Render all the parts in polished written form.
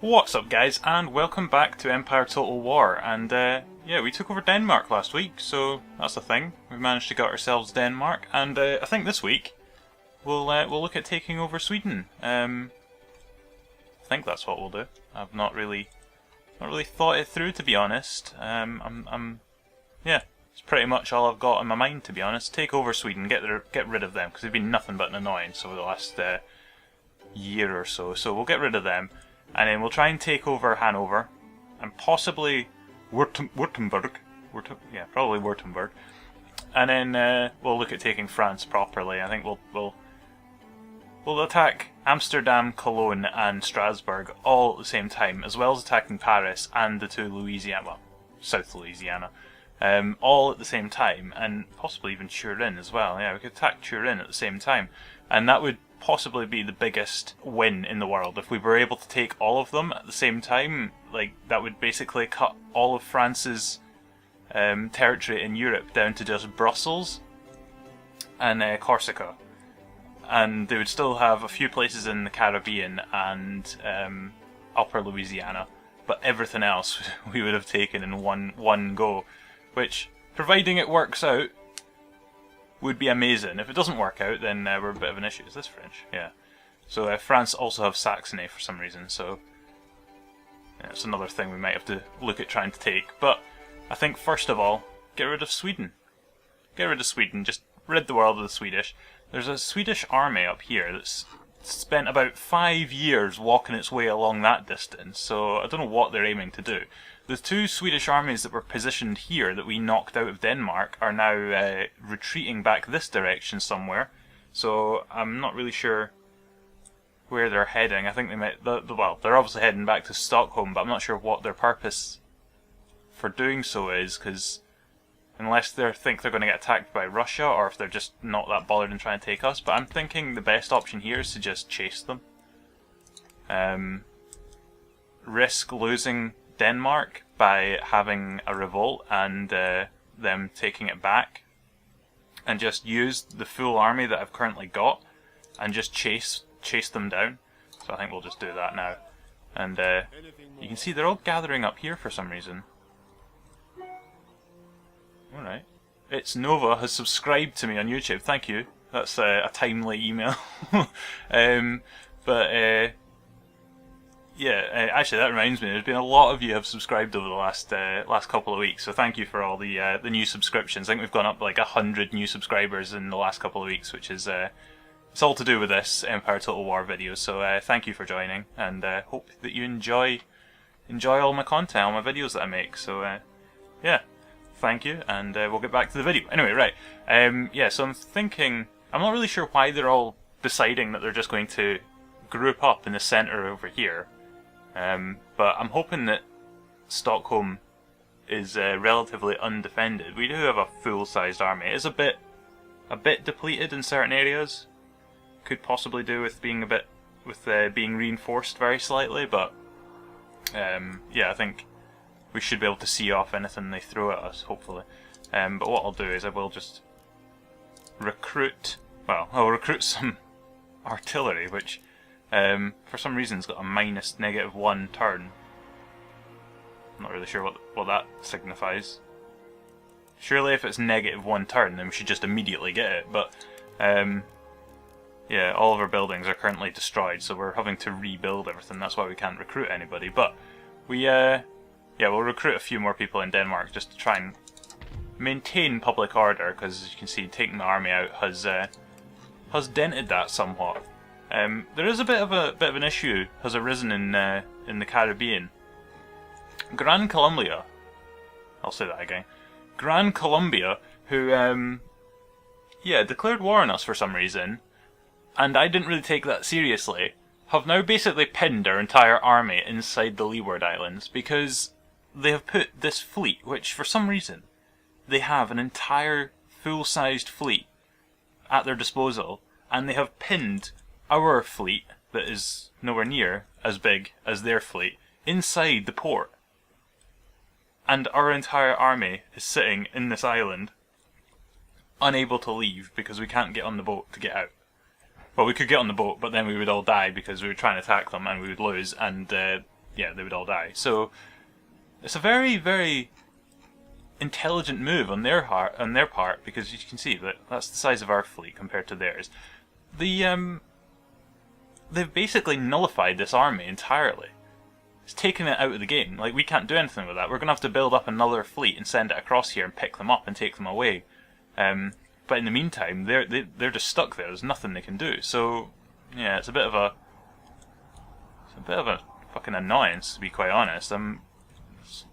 What's up guys, and welcome back to Empire Total War, and yeah, we took over Denmark last week, so that's a thing. We managed to get ourselves Denmark, and I think this week we'll look at taking over Sweden. I think that's what we'll do. I've not really thought it through, to be honest. Yeah, it's pretty much all I've got in my mind, to be honest. Take over Sweden, get rid of them, because they've been nothing but an annoyance over the last year or so. So we'll get rid of them. And then we'll try and take over Hanover, and possibly Württemberg. Yeah, probably Württemberg. And then we'll look at taking France properly. I think we'll attack Amsterdam, Cologne, and Strasbourg all at the same time, as well as attacking Paris and the two Louisiana, well, South Louisiana, all at the same time, and possibly even Turin as well. Yeah, we could attack Turin at the same time, and that would possibly be the biggest win in the world if we were able to take all of them at the same time. Like, that would basically cut all of France's territory in Europe down to just Brussels and Corsica, and they would still have a few places in the Caribbean and Upper Louisiana, but everything else we would have taken in one go, which, providing it works out, would be amazing. If it doesn't work out, then we're a bit of an issue. Is this French? Yeah. So France also have Saxony for some reason, so yeah, it's another thing we might have to look at trying to take. But I think first of all, get rid of Sweden. Get rid of Sweden, just rid the world of the Swedish. There's a Swedish army up here that's spent about 5 years walking its way along that distance, so I don't know what they're aiming to do. The two Swedish armies that were positioned here that we knocked out of Denmark are now retreating back this direction somewhere, so I'm not really sure where they're heading. I think they might, well, they're obviously heading back to Stockholm, but I'm not sure what their purpose for doing so is, because unless they think they're going to get attacked by Russia, or if they're just not that bothered in trying to take us. But I'm thinking the best option here is to just chase them. Risk losing Denmark by having a revolt and them taking it back, and just use the full army that I've currently got and just chase them down. So I think we'll just do that now. And you can see they're all gathering up here for some reason. Alright. It's Nova has subscribed to me on YouTube. Thank you. That's a timely email. Yeah, actually that reminds me, there's been a lot of you have subscribed over the last couple of weeks, so thank you for all the new subscriptions. I think we've gone up like 100 new subscribers in the last couple of weeks, which is it's all to do with this Empire Total War video. So thank you for joining, and hope that you enjoy all my content, all my videos that I make. So yeah, thank you, and we'll get back to the video. Anyway, right, yeah, so I'm thinking, I'm not really sure why they're all deciding that they're just going to group up in the centre over here. But I'm hoping that Stockholm is relatively undefended. We do have a full-sized army. It's a bit depleted in certain areas. Could possibly do with being being reinforced very slightly, but yeah, I think we should be able to see off anything they throw at us, hopefully. But what I'll do is I will just recruit. Well, I'll recruit some artillery, which for some reason it's got a -1 turn. I'm not really sure what that signifies. Surely if it's -1 turn, then we should just immediately get it, but yeah, all of our buildings are currently destroyed, so we're having to rebuild everything. That's why we can't recruit anybody, but we yeah, we'll recruit a few more people in Denmark just to try and maintain public order, because as you can see, taking the army out has dented that somewhat. There is a bit of an issue has arisen in the Caribbean. Gran Colombia, I'll say that again. Gran Colombia, who yeah, declared war on us for some reason, and I didn't really take that seriously, have now basically pinned our entire army inside the Leeward Islands, because they have put this fleet, which for some reason they have an entire full-sized fleet at their disposal, and they have pinned our fleet, that is nowhere near as big as their fleet, inside the port. And our entire army is sitting in this island, unable to leave because we can't get on the boat to get out. Well, we could get on the boat, but then we would all die because we were trying to attack them and we would lose, and yeah, they would all die. So it's a very, very intelligent move on their part, because you can see that that's the size of our fleet compared to theirs. They've basically nullified this army entirely. It's taken it out of the game. Like, we can't do anything with that. We're gonna have to build up another fleet and send it across here and pick them up and take them away. But in the meantime, they're just stuck there. There's nothing they can do. So yeah, it's a bit of a fucking annoyance, to be quite honest. It's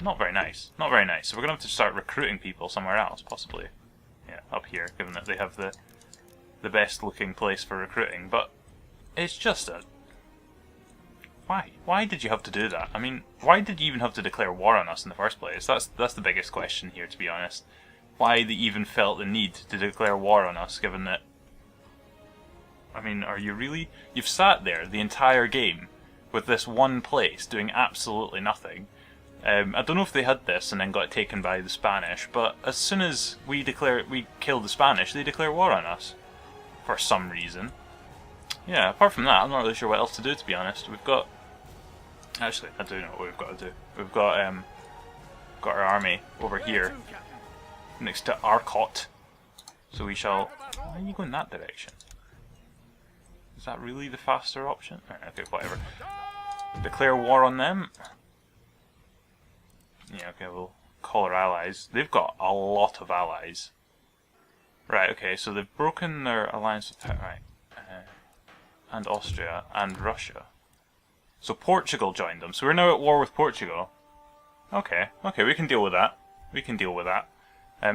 not very nice. Not very nice. So we're gonna have to start recruiting people somewhere else, possibly. Yeah, up here, given that they have the best looking place for recruiting. But it's just a... Why? Why did you have to do that? I mean, why did you even have to declare war on us in the first place? That's the biggest question here, to be honest. Why they even felt the need to declare war on us, given that... I mean, are you really... You've sat there the entire game with this one place doing absolutely nothing. I don't know if they had this and then got taken by the Spanish, but as soon as we killed the Spanish, they declare war on us. For some reason. Yeah, apart from that, I'm not really sure what else to do, to be honest. We've got... Actually, I do know what we've got to do. We've got our army over here, next to Arcot. So we shall... Why are you going that direction? Is that really the faster option? Okay, whatever. Declare war on them. Yeah, okay, we'll call our allies. They've got a lot of allies. Right, okay, so they've broken their alliance with... Right. And Austria and Russia. So Portugal joined them. So we're now at war with Portugal. Okay, okay, we can deal with that. We can deal with that.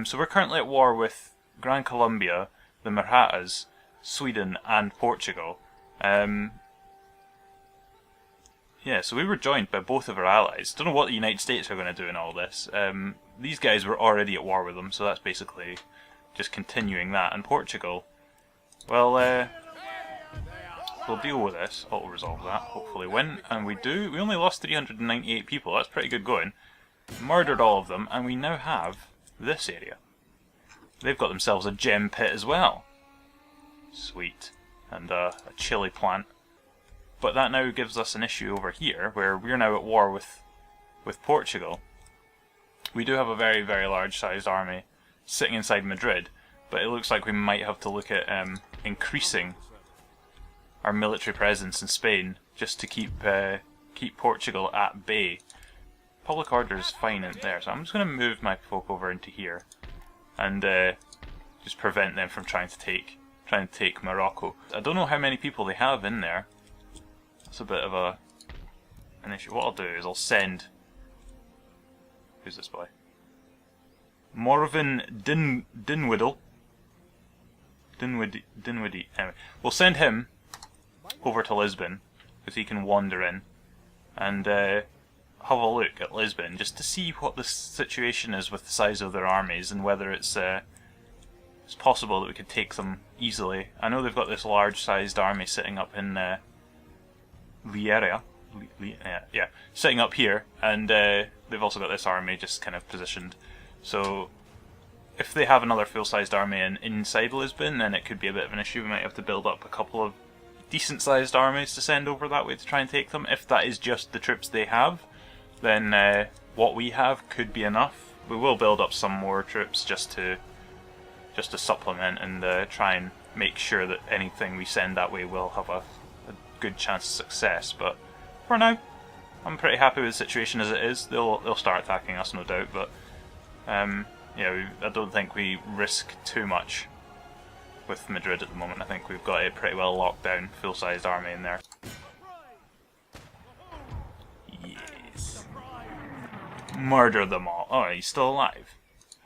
So we're currently at war with Gran Colombia, the Marathas, Sweden, and Portugal. Yeah, so we were joined by both of our allies. Don't know what the United States are going to do in all this. These guys were already at war with them, so that's basically just continuing that. And Portugal, well, we'll deal with this. Auto-resolve that, hopefully win. And we do. We only lost 398 people. That's pretty good going. Murdered all of them, and we now have this area. They've got themselves a gem pit as well. Sweet. And a chili plant. But that now gives us an issue over here, where we're now at war with Portugal. We do have a very, very large-sized army sitting inside Madrid, but it looks like we might have to look at increasing our military presence in Spain, just to keep Portugal at bay. Public order is fine in there, so I'm just going to move my folk over into here, and just prevent them from trying to take Morocco. I don't know how many people they have in there. That's a bit of an issue. What I'll do is I'll send... Who's this boy? Morvin Dinwiddle. Dinwiddie. Anyway, we'll send him over to Lisbon, because he can wander in and have a look at Lisbon, just to see what the situation is with the size of their armies and whether it's possible that we could take them easily. I know they've got this large-sized army sitting up in Lieria, yeah, sitting up here, and they've also got this army just kind of positioned. So if they have another full-sized army inside Lisbon, then it could be a bit of an issue. We might have to build up a couple of decent-sized armies to send over that way to try and take them. If that is just the troops they have, then what we have could be enough. We will build up some more troops just to supplement and try and make sure that anything we send that way will have a good chance of success. But for now, I'm pretty happy with the situation as it is. They'll start attacking us, no doubt, but yeah, I don't think we risk too much with Madrid at the moment. I think we've got it pretty well locked down, full-sized army in there. Yes. Murder them all. Oh, he's still alive.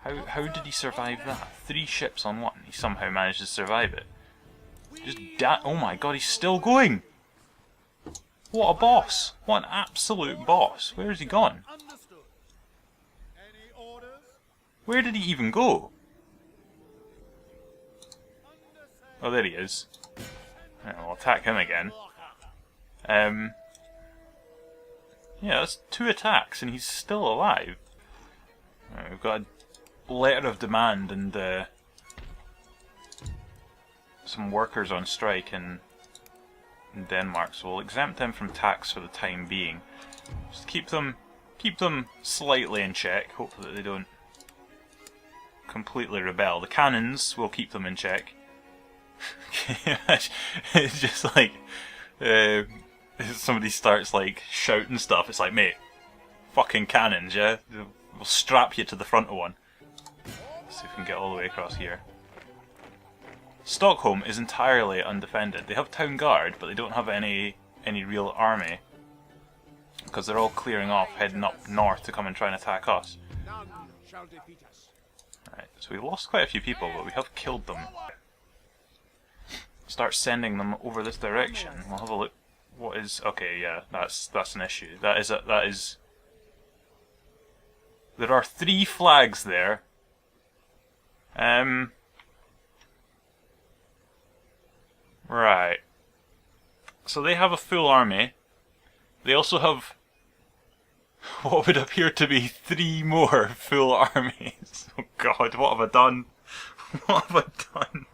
How did he survive that? 3 ships on 1. He somehow managed to survive it. Oh my god, he's still going! What a boss! What an absolute boss! Where has he gone? Where did he even go? Oh, there he is. I'll attack him again. Yeah, that's 2 attacks and he's still alive. Right, we've got a letter of demand and some workers on strike in in Denmark, so we'll exempt them from tax for the time being. Just keep them slightly in check, hope that they don't completely rebel. The cannons will keep them in check. It's just like somebody starts like shouting stuff. It's like, mate, fucking cannons, yeah? We'll strap you to the front of one. Let's see if we can get all the way across here. Stockholm is entirely undefended. They have town guard, but they don't have any real army, because they're all clearing off, heading up north to come and try and attack us. Right, so we lost quite a few people, but we have killed them. Start sending them over this direction. We'll have a look. What is... Okay, yeah, that's an issue. That is... There are 3 flags there. Right. So they have a full army. They also have what would appear to be 3 more full armies. Oh god, what have I done? What have I done?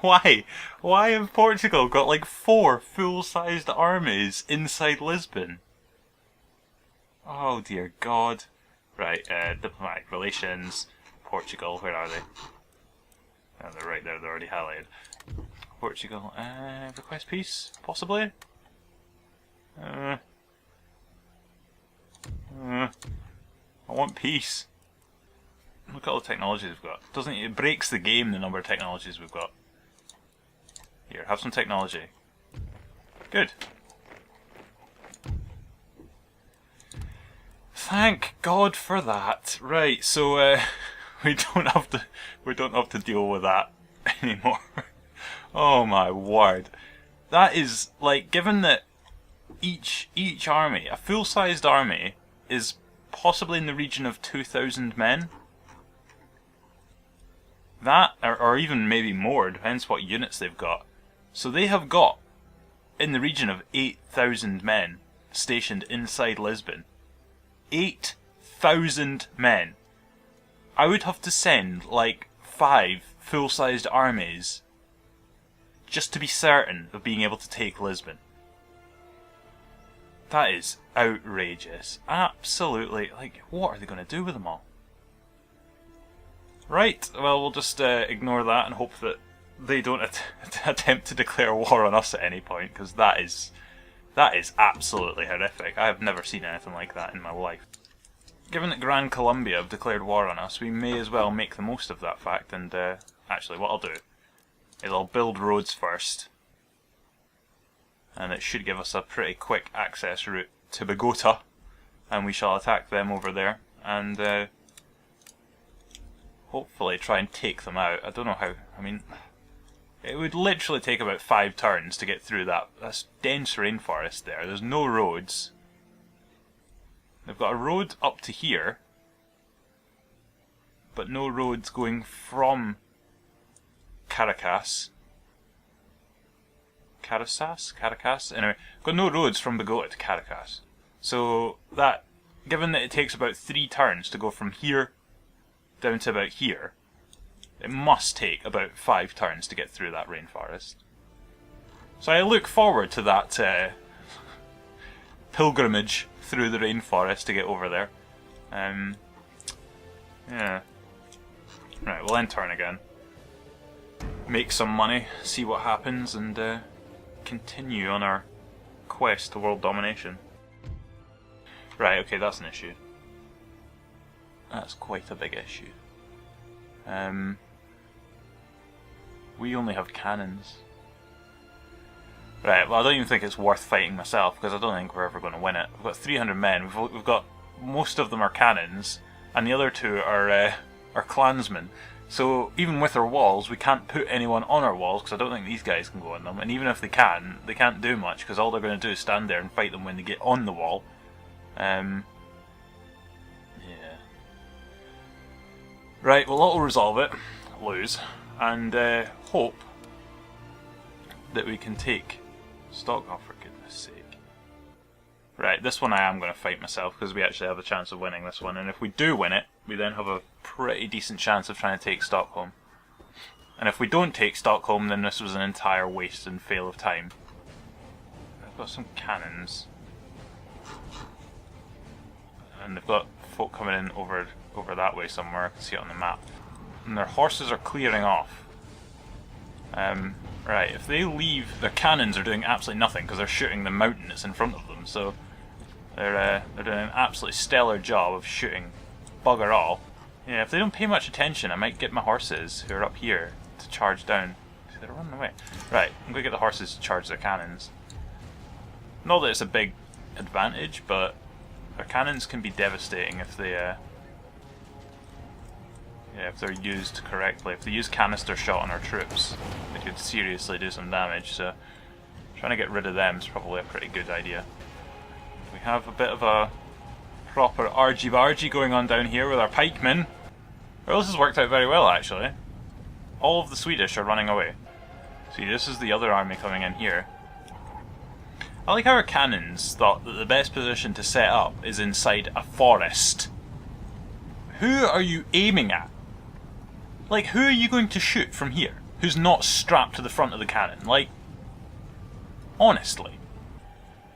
Why? Why have Portugal got like 4 full-sized armies inside Lisbon? Oh dear god. Right, diplomatic relations. Portugal, where are they? Oh, they're right there, they're already highlighted. Portugal, request peace, possibly? I want peace. Look at all the technologies we've got. Doesn't it breaks the game, the number of technologies we've got. Here, have some technology. Good. Thank God for that. Right, so we don't have to deal with that anymore. Oh my word. That is like, given that each army, a full-sized army, is possibly in the region of 2,000 men. That, or even maybe more, depends what units they've got. So they have got in the region of 8,000 men stationed inside Lisbon. 8,000 men. I would have to send like 5 full-sized armies just to be certain of being able to take Lisbon. That is outrageous. Absolutely. Like, what are they going to do with them all? Right, well, we'll just ignore that and hope that they don't attempt to declare war on us at any point, because that is absolutely horrific. I have never seen anything like that in my life. Given that Gran Colombia have declared war on us, we may as well make the most of that fact, and actually what I'll do is I'll build roads first, and it should give us a pretty quick access route to Bogota, and we shall attack them over there, and hopefully try and take them out. I don't know how, I mean, it would literally take about 5 turns to get through that. That's dense rainforest there. There's no roads. They've got a road up to here, but no roads going from Caracas. Caracas? Anyway, got no roads from Bogota to Caracas. So that, given that it takes about 3 turns to go from here down to about here, it must take about 5 turns to get through that rainforest. So I look forward to that pilgrimage through the rainforest to get over there. Yeah. Right, we'll end turn again. Make some money, see what happens, and continue on our quest to world domination. Right, okay, that's an issue. That's quite a big issue. We only have cannons. Right, well, I don't even think it's worth fighting myself, because I don't think we're ever going to win it. We've got 300 men, we've got, most of them are cannons, and the other 2 are clansmen. So even with our walls, we can't put anyone on our walls, because I don't think these guys can go on them, and even if they can't do much, because all they're going to do is stand there and fight them when they get on the wall. Yeah. Right, well, that'll resolve it, lose, and hope that we can take Stockholm, for goodness sake. Right, this one I am going to fight myself, because we actually have a chance of winning this one, and if we do win it, we then have a pretty decent chance of trying to take Stockholm. And if we don't take Stockholm, then this was an entire waste and fail of time. got some cannons. And they've got folk coming in over that way somewhere. I can see it on the map. And their horses are clearing off. Right, if they leave, their cannons are doing absolutely nothing because they're shooting the mountain that's in front of them. So they're doing an absolutely stellar job of shooting bugger all. Yeah, if they don't pay much attention, I might get my horses who are up here to charge down. See, they're running away. Right, I'm going to get the horses to charge their cannons. Not that it's a big advantage, but their cannons can be devastating if they, yeah, if they're used correctly. If they use canister shot on our troops, they could seriously do some damage. So trying to get rid of them is probably a pretty good idea. We have a bit of a proper argy-bargy going on down here with our pikemen. Well, this has worked out very well, actually. All of the Swedish are running away. See, this is the other army coming in here. I like how our cannons thought that the best position to set up is inside a forest. Who are you aiming at? Like, who are you going to shoot from here? Who's not strapped to the front of the cannon? Like, honestly.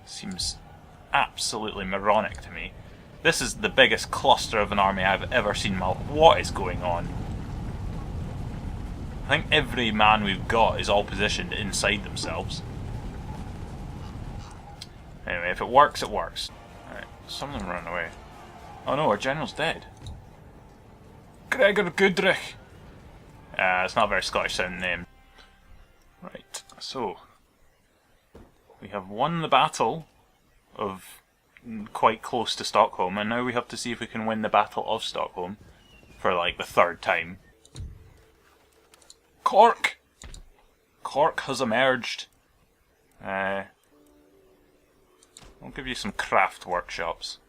Seems absolutely moronic to me. This is the biggest cluster of an army I've ever seen. What is going on? I think every man we've got is all positioned inside themselves. Anyway, if it works, it works. Alright, some of them run away. Oh no, our general's dead. Gregor Gudrich! It's not a very Scottish sounding name. Right, so we have won the battle of quite close to Stockholm, and now we have to see if we can win the Battle of Stockholm for like the third time. Cork! Cork has emerged. I'll give you some craft workshops.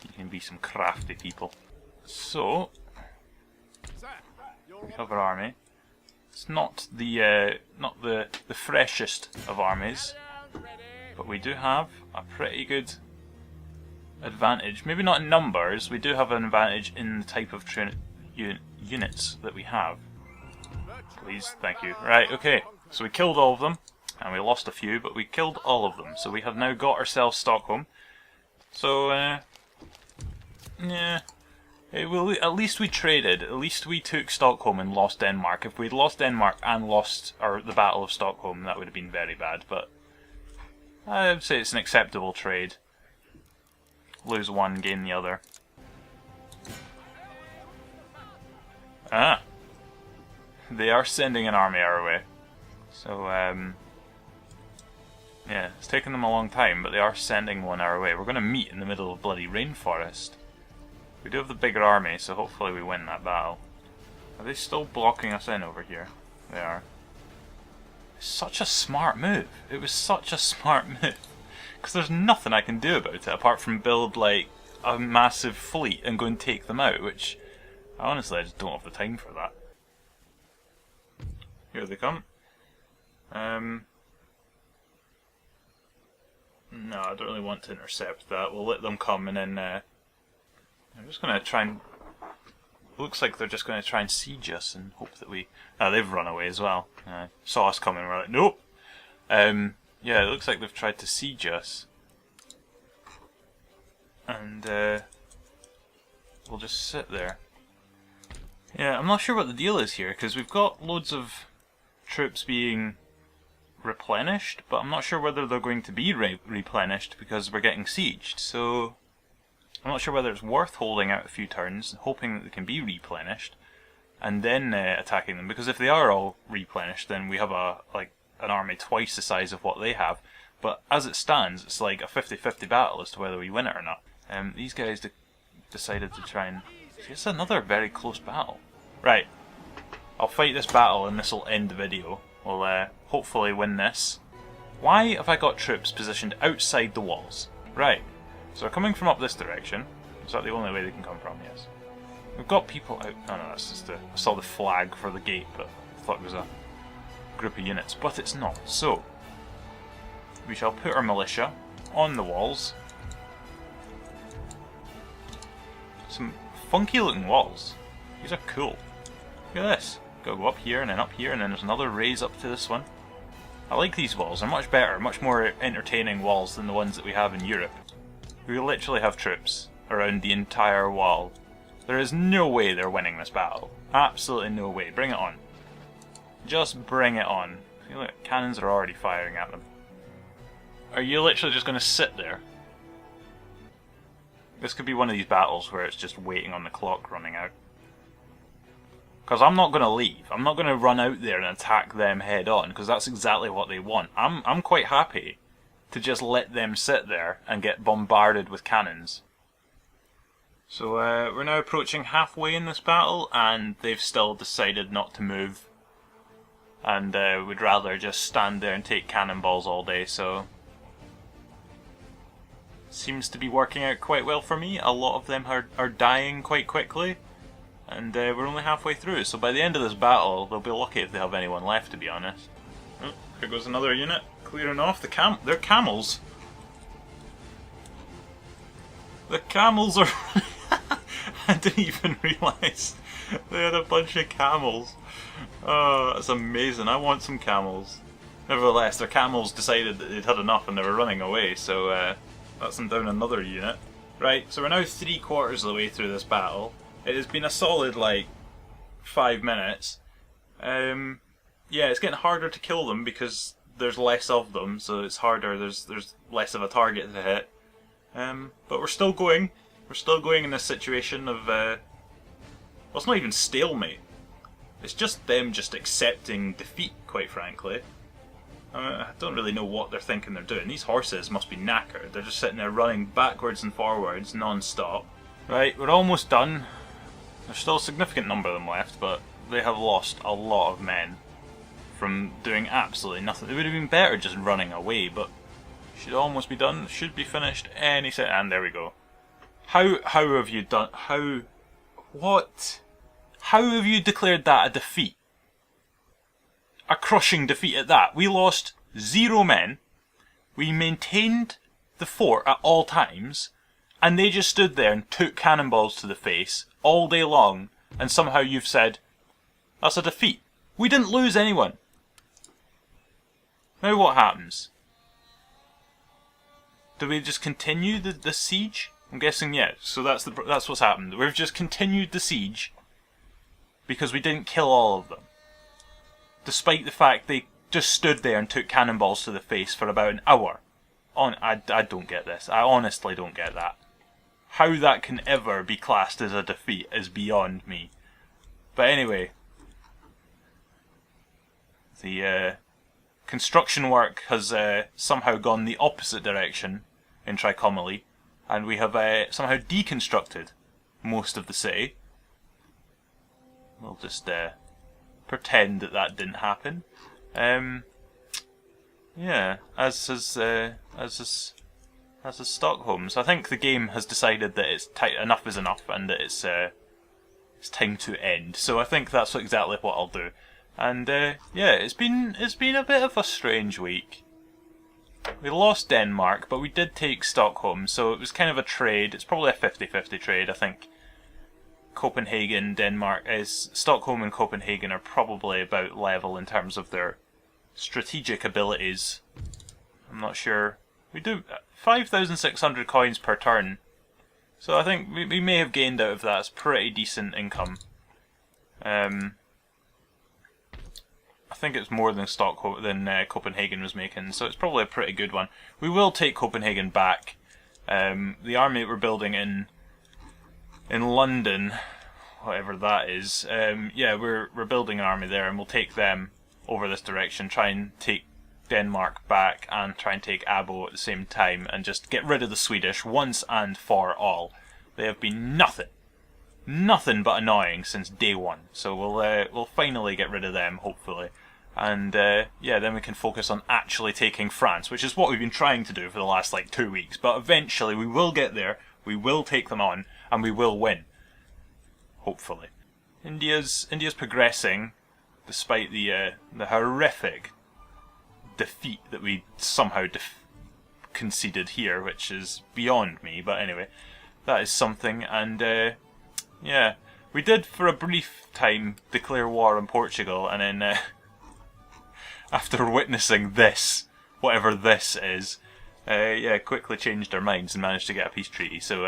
You can be some crafty people. So we have our army. It's not the freshest of armies, but we do have a pretty good advantage. Maybe not in numbers. We do have an advantage in the type of units that we have. Please, thank you. Right, okay. So we killed all of them, and we lost a few, but we killed all of them. So we have now got ourselves Stockholm. So, yeah. At least we traded. At least we took Stockholm and lost Denmark. If we'd lost Denmark and lost the Battle of Stockholm, that would have been very bad. But I would say it's an acceptable trade. Lose one, gain the other. Ah! They are sending an army our way. So, yeah, it's taken them a long time, but they are sending one our way. We're going to meet in the middle of bloody rainforest. We do have the bigger army, so hopefully we win that battle. Are they still blocking us in over here? They are. It's such a smart move. It was such a smart move. Because there's nothing I can do about it apart from build like a massive fleet and go and take them out, which honestly I just don't have the time for that. Here they come. No, I don't really want to intercept that. We'll let them come and then I'm just going to try and... Looks like they're just going to try and siege us and hope that we... they've run away as well. Saw us coming, we're like, nope! Yeah, it looks like they've tried to siege us. And we'll just sit there. Yeah, I'm not sure what the deal is here, because we've got loads of troops being replenished, but I'm not sure whether they're going to be replenished because we're getting sieged, so I'm not sure whether it's worth holding out a few turns, hoping that they can be replenished, and then attacking them, because if they are all replenished, then we have an army twice the size of what they have, but as it stands, it's like a 50-50 battle as to whether we win it or not. These guys decided to try and... It's another very close battle. Right. I'll fight this battle and this will end the video. We'll hopefully win this. Why have I got troops positioned outside the walls? Right. So they're coming from up this direction. Is that the only way they can come from? Yes. We've got people out... Oh no, that's just I saw the flag for the gate, but I thought it was a group of units. But it's not. So, we shall put our militia on the walls. Some funky looking walls. These are cool. Look at this. Gotta go up here and then up here, and then there's another raise up to this one. I like these walls. They're much better, much more entertaining walls than the ones that we have in Europe. We literally have troops around the entire wall. There is no way they're winning this battle. Absolutely no way. Bring it on. Just bring it on. See, look, cannons are already firing at them. Are you literally just going to sit there? This could be one of these battles where it's just waiting on the clock running out. Because I'm not going to leave. I'm not going to run out there and attack them head on, because that's exactly what they want. I'm quite happy to just let them sit there and get bombarded with cannons. So we're now approaching halfway in this battle, and they've still decided not to move. And would rather just stand there and take cannonballs all day, so... Seems to be working out quite well for me. A lot of them are dying quite quickly. And we're only halfway through, so by the end of this battle, they'll be lucky if they have anyone left, to be honest. Oh, here goes another unit, clearing off. They're camels. The camels are... I didn't even realise they had a bunch of camels. Oh, that's amazing. I want some camels. Nevertheless, their camels decided that they'd had enough and they were running away, so that's them down another unit. Right, so we're now 3/4 of the way through this battle. It has been a solid, like, 5 minutes. Yeah, it's getting harder to kill them because there's less of them, so it's harder, there's less of a target to hit. But we're still going. We're still going in this situation of, well, it's not even stalemate. It's just them just accepting defeat, quite frankly. I don't really know what they're thinking they're doing. These horses must be knackered. They're just sitting there running backwards and forwards non-stop. Right, we're almost done. There's still a significant number of them left, but they have lost a lot of men from doing absolutely nothing. It would have been better just running away, but should almost be done. Should be finished any second. And there we go. How have you done? What? How have you declared that a defeat? A crushing defeat at that. We lost 0 men. We maintained the fort at all times. And they just stood there and took cannonballs to the face all day long, and somehow you've said, that's a defeat. We didn't lose anyone. Now what happens? Do we just continue the siege? I'm guessing yes, so that's what's happened. We've just continued the siege because we didn't kill all of them. Despite the fact they just stood there and took cannonballs to the face for about an hour. I don't get this. I honestly don't get that. How that can ever be classed as a defeat is beyond me. But anyway, the construction work has somehow gone the opposite direction in Trycomely, and we have somehow deconstructed most of the city. We'll just pretend that didn't happen. Yeah, as is Stockholm. So I think the game has decided that it's enough is enough, and that it's time to end. So I think that's exactly what I'll do. And yeah, it's been a bit of a strange week. We lost Denmark, but we did take Stockholm, so it was kind of a trade. It's probably a 50-50 trade, I think. Stockholm and Copenhagen are probably about level in terms of their strategic abilities. I'm not sure. We do 5,600 coins per turn, so I think we may have gained out of that. It's pretty decent income. I think it's more than Copenhagen was making, so it's probably a pretty good one. We will take Copenhagen back. The army that we're building in London, whatever that is, yeah, we're building an army there, and we'll take them over this direction, try and take Denmark back, and try and take Abo at the same time, and just get rid of the Swedish once and for all. They have been nothing but annoying since day one, so we'll finally get rid of them, hopefully. And yeah, then we can focus on actually taking France, which is what we've been trying to do for the last like 2 weeks. But eventually we will get there, we will take them on, and we will win. Hopefully. India's progressing, despite the horrific defeat that we somehow conceded here, which is beyond me. But anyway, that is something. And yeah, we did for a brief time declare war on Portugal, and then after witnessing this, whatever this is, yeah, quickly changed their minds and managed to get a peace treaty. So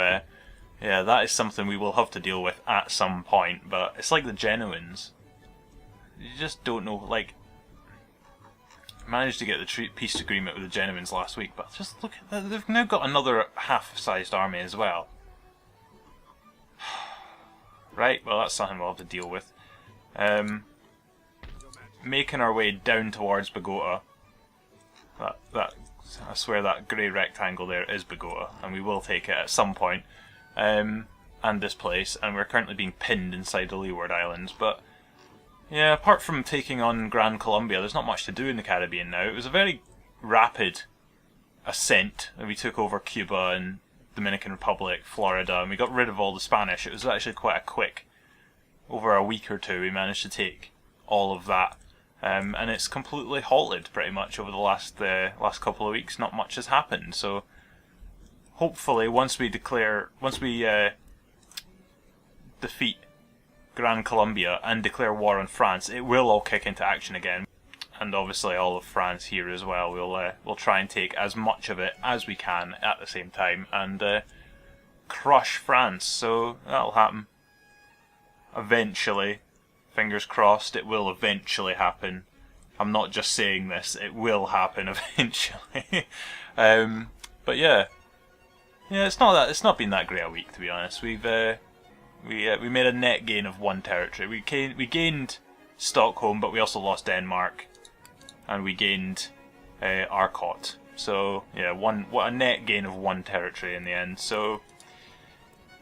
yeah, that is something we will have to deal with at some point. But it's like the Genuines. You just don't know, like, managed to get the peace agreement with the Genuines last week, but just look at that, they've now got another half-sized army as well. Right, well that's something we'll have to deal with. Making our way down towards Bogota. That I swear that grey rectangle there is Bogota, and we will take it at some point. And this place, and we're currently being pinned inside the Leeward Islands, but yeah, apart from taking on Gran Colombia, there's not much to do in the Caribbean now. It was a very rapid ascent, and we took over Cuba and Dominican Republic, Florida, and we got rid of all the Spanish. It was actually quite a quick, over a week or two, we managed to take all of that. And it's completely halted pretty much over the last couple of weeks. Not much has happened, so hopefully once we defeat Gran Colombia and declare war on France, it will all kick into action again, and obviously all of France here as well. We'll try and take as much of it as we can at the same time and crush France. So that'll happen eventually. Fingers crossed, it will eventually happen. I'm not just saying this; it will happen eventually. But yeah, it's not been that great a week, to be honest. We made a net gain of 1 territory. We gained Stockholm, but we also lost Denmark, and we gained Arcot. So yeah, a net gain of 1 territory in the end. So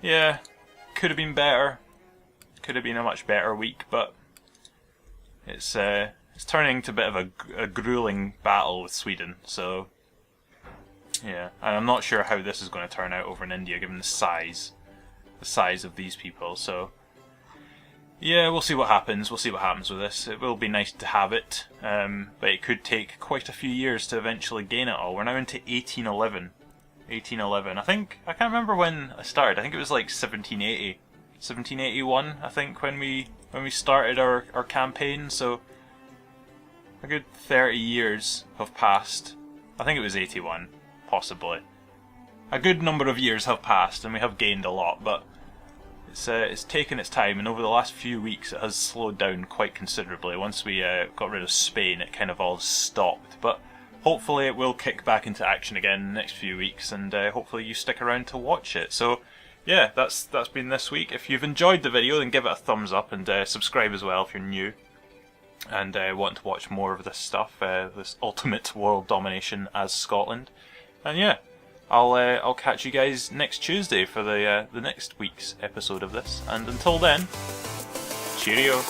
yeah, could have been better. Could have been a much better week, but it's turning into a bit of a grueling battle with Sweden. So yeah, and I'm not sure how this is going to turn out over in India, given the size of these people. So yeah, we'll see what happens. We'll see what happens with this. It will be nice to have it, but it could take quite a few years to eventually gain it all. We're now into 1811. 1811. I can't remember when I started. I think it was like 1780. 1781, I think, when we started our campaign, so a good 30 years have passed. I think it was 81, possibly. A good number of years have passed, and we have gained a lot, but it's taken its time, and over the last few weeks it has slowed down quite considerably. Once we got rid of Spain, it kind of all stopped, but hopefully it will kick back into action again in the next few weeks, and hopefully you stick around to watch it. So yeah, that's been this week. If you've enjoyed the video, then give it a thumbs up and subscribe as well if you're new and want to watch more of this stuff, this ultimate world domination as Scotland. And yeah, I'll catch you guys next Tuesday for the next week's episode of this. And until then, cheerio.